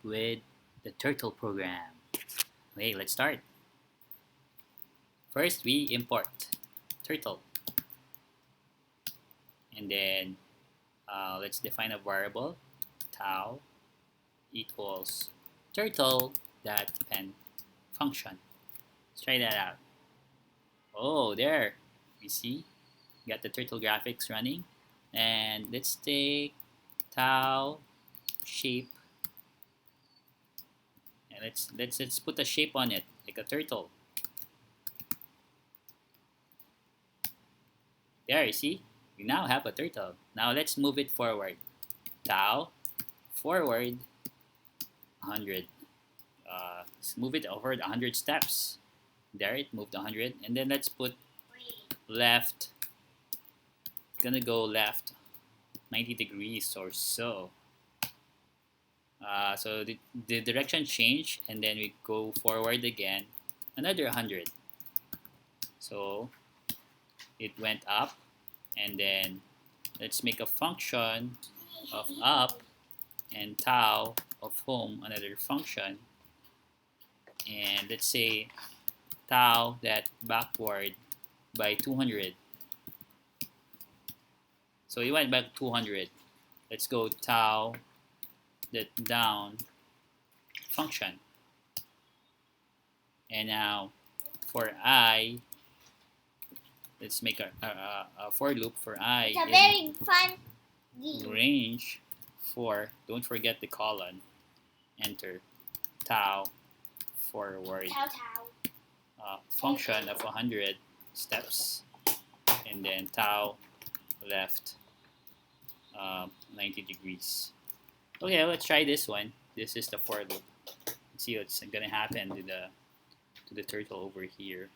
with the turtle program. Okay, let's start. First, we import turtle, and then let's define a variable tau equals turtle that depend function. Let's try that out. Oh, there, you see, got the turtle graphics running, and let's take tau shape, and let's put a shape on it like a turtle. There, you see, we now have a turtle. Now let's move it forward. Tau forward 100. Let's move it over 100 steps. There, it moved 100, and then let's put left. Gonna go left 90 degrees or so. So the direction changed, and then we go forward again another 100. So it went up, and then let's make a function of up and tau of home, another function, and let's say tau that backward by 200. So we went back 200. Let's go tau that down function. And now for I, let's make a for loop for I. It's a very fun game. Range for, don't forget the colon, enter tau forward Tau tau. function of 100 steps, and then tau left 90 degrees. Okay, let's try this one. This is the for loop. Let's see what's gonna happen to the turtle over here.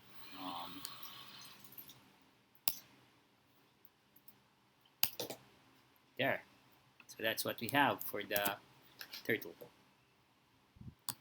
There. So that's what we have for the turtle.